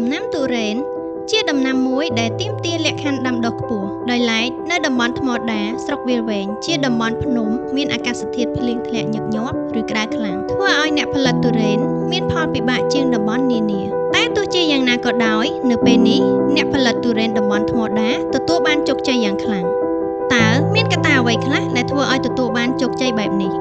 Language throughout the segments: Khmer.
ដំណាំទុរេនជាដំណាំមួយដែលទាមទារលក្ខខណ្ឌដាំដុះខ្ពស់ដោយឡែកនៅតំបន់ថ្មដាស្រុកវាលវែងជាតំបន់ភ្នំមានអាកាសធាតុភ្លៀងធ្លាក់ញឹកញាប់ឬក្តៅខ្លាំងធ្វើឲ្យអ្នកផលិតទុរេនមានផលពិបាកជាងតំបន់នានាតែទោះជាយ៉ាងណាក៏ដោយនៅពេលនេះអ្នកផលិតទុរេនតំបន់ថ្មដាទទួលបានជោគជ័យយ៉ាងខ្លាំងតើមានកត្តាអ្វីខ្លះដែលធ្វើឲ្យទទួលបានជោគជ័យបែបនេះ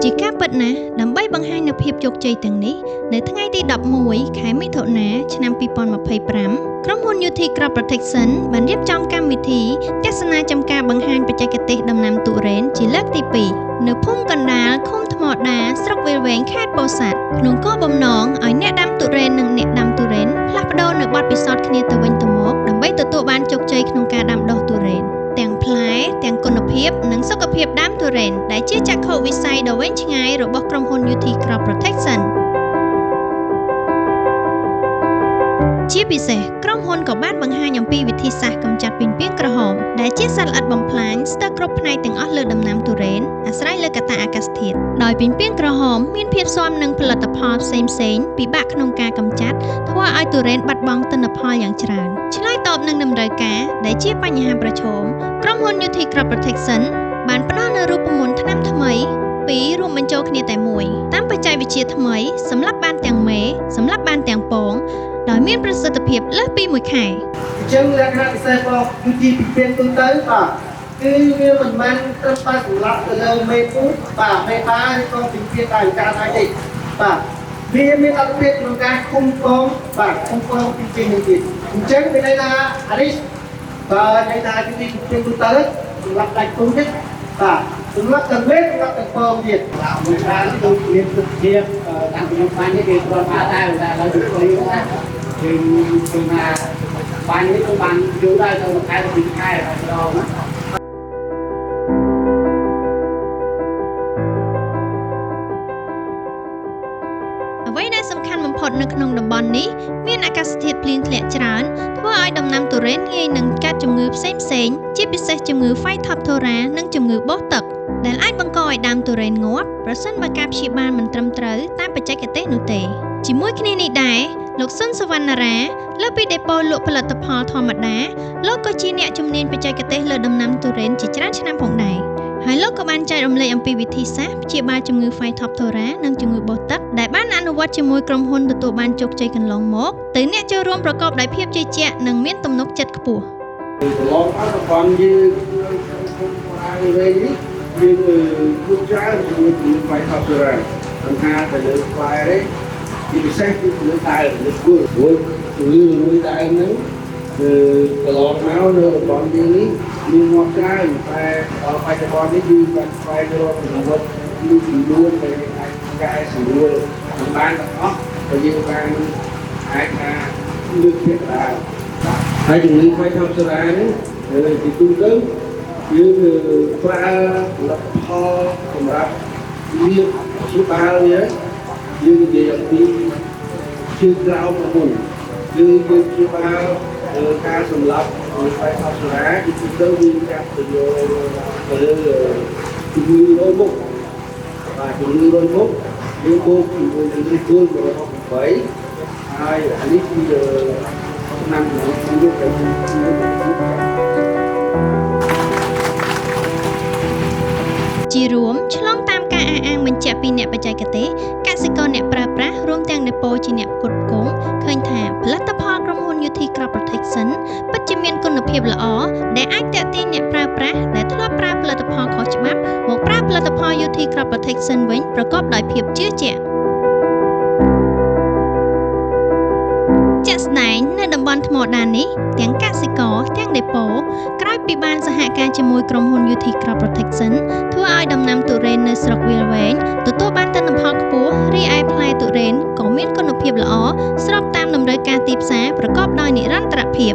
ជាការពិតណាស់ដើម្បីបង្ហាញនូវភាពជោគជ័យទាំងនេះនៅថ្ងៃទី11ខែមិថុនាឆ្នាំ2025ក្រុមហ៊ុន UT Crop Protection បានរៀបចំកម្មវិធីទស្សនាចម្ការបង្ហាញបច្ចេកទេសដំណាំទុរេនជាលើកទី2នៅភូមិកណ្ដាលឃុំថ្មដាស្រុកវាលវែងខេត្តពោធិ៍សាត់ក្នុងគោលបំណងឲ្យអ្នកដាំទុរេននិងអ្នកដាំទុរេនផ្លាស់ប្ដូរនូវបទពិសោធន៍គ្នាទៅវិញទៅមកដើម្បីទទួលបានជោគជ័យក្នុងការដាំដុះទុរេនទាំងផ្លែទាំងគុណភាពនិងសុខភាពដើមទុរេនដែលជាចក្ខុវិស័យដ៏វែងឆ្ងាយរបស់ក្រុមហ៊ុន UT Crop Protection ជាពិសេសក្រុមហ៊ុនក៏បានបង្ហាញអំពីវិធីសាស្ត្រកម្ចាត់ពីងពាងក្រហមដែលជាសត្វល្អិតបំផ្លាញស្ទើរគ្រប់ផ្នែកទាំងអស់លើដំណាំទុរេនអាស្រ័យលើកត្តាអាកាសធាតុដោយពីងពាងក្រហមមានភាពស៊ាំនឹងផលិតផលផ្សេងៗពិបាកក្នុងការកម្ចាត់ធ្វើឲ្យទុរេនបាត់បង់ទិន្នផលយ៉ាងច្រើនឆ្លើយតបនឹងតម្រូវការដែលជាបញ្ហាប្រឈមក្រុមហ៊ុន UT Crop Protection បានផ្ដល់នូវរូបមន្តថ្នាំថ្មីពីររួមបញ្ចូលគ្នាតែមួយតាមបច្ចេកវិទ្យាថ្មីសម្រាប់បានទាំងមេសម្រាប់បានទាំងពងដោយមានប្រសិទ្ធភាពលើសពី1ខែអញ្ចឹងលក្ខណៈពិសេសរបស់ UT ពីពេលទូទៅបាទគឺវាមិនមែនត្រឹមតែសម្រាប់ទៅលើមេពូជបាទមេបាឬក៏ពីពេលតែការហើយទេបាទវាមានអត្ថប្រយោជន៍ក្នុងការឃុំកងបាទឃុំកងពីពេលនេះទៀតអញ្ចឹងវាន័យថាអានេះបាទន័យថា UT ពីពេលទូទៅសម្រាប់ដាច់ពូជទៀតបាទសម្រាប់ទាំងមេសម្រាប់ទាំងពងទៀតមួយខាងគឺមានទឹកជាតាមខ្ញុំបាននេះគេគ្រាន់តែតែឡើយទៅឃើញណាគឺថាបាននេះក៏បានយូរដែរទៅខែទៅ2ខែហើយដល់ណាអ្វីដែលសំខាន់បំផុតនៅក្នុងតំបន់នេះមានអាកាសធាតុភ្លៀងធ្លាក់ច្រើនធ្វើឲ្យដំណាំទុរេនងាយនឹងកើតជំងឺផ្សេងៗជាពិសេសជំងឺ Phytophthora និងជំងឺបោសទឹកដែលអាចបង្កឲ្យដើមទុរេនងាប់ប្រសិនបើការព្យាបាលមិនត្រឹមត្រូវតាមបច្ចេកទេសនោះទេជាមួយគ្នានេះដែរលោកសុនសវណ្ណារាលើពីដេប៉ូលក់ផលិតផលធម្មតាលោកក៏ជាអ្នកជំនាញបច្ចេកទេសលើដំណាំទុរេនជាច្រើនឆ្នាំផងដែរហើយលោកក៏បានចែករំលែកអំពីវិធីសាស្ត្រព្យាបាលជំងឺ Phytophthora និងជំងឺបោសទឹកដែលបានអនុវត្តជាមួយក្រុមហ៊ុនទទួលបានជោគជ័យកន្លងមកទៅអ្នកចូលរួមប្រកបដោយភាពជឿជាក់និងមានទំនុកចិត្តខ្ពស់កន្លងមកតំបន់យើងហើយវិញយើងគូច្រើនជាមួយPhytophthoraអង្គការទៅលើផ្លែនេះជាពិសេសគឺលើតែលើគល់ព្រោះមួយតែហ្នឹងគឺកន្លងមកនៅតំបន់យើងនេះមានងាប់ច្រើនតែដល់បច្ចុប្បន្ននេះគឺបានស្វែងរកចំណុចមួយចំនួនដែលអាចកែសម្រួលបានទាំងអស់ដែលយើងបានអាចថាលើកភាពដែរហើយជំងឺPhytophthoraនេះទីទូទៅយើងប្រើផលិតផលសម្រាប់លាបព្យាបាលវាយើងនិយាយអំពីជើងក្រោមមុនគឺយើងព្យាបាលការសម្លាប់Phytophthoraគឺទូទៅយើងចាប់ទៅលើជំងឺរោយមុខបាទជំងឺរោយមុខយើងបូកជាមួយនឹងឫសគល់168ហើយអានេះគឺឆ្នាំយកទៅជារួមឆ្លងតាមការអះអាងបញ្ជាក់ពីអ្នកបច្ចេកទេសកសិករអ្នកប្រើប្រាស់រួមទាំងដេប៉ូជាអ្នកផ្គត់ផ្គង់ឃើញថាផលិតផលក្រុមហ៊ុន UT Crop Protection ពិតជាមានគុណភាពល្អដែលអាចទាក់ទាញអ្នកប្រើប្រាស់ដែលធ្លាប់ប្រើផលិតផលខុសច្បាប់មកប្រើផលិតផល UT Crop Protection វិញប្រកបដោយភាពជឿជាក់ជាក់ស្ដែងនៅតំបន់ថ្មដានេះទាំងកសិករទាំងដេប៉ូក្រោយពីបានសហការជាមួយក្រុមហ៊ុន UT Crop Protection ធ្វើឲ្យដំណាំទុរេននៅស្រុកវាលវែងទទួលបានទិន្នផលខ្ពស់រីឯផ្លែទុរេនក៏មានគុណភាពល្អស្របតាមតម្រូវការទីផ្សារប្រកបដោយនិរន្តរភាព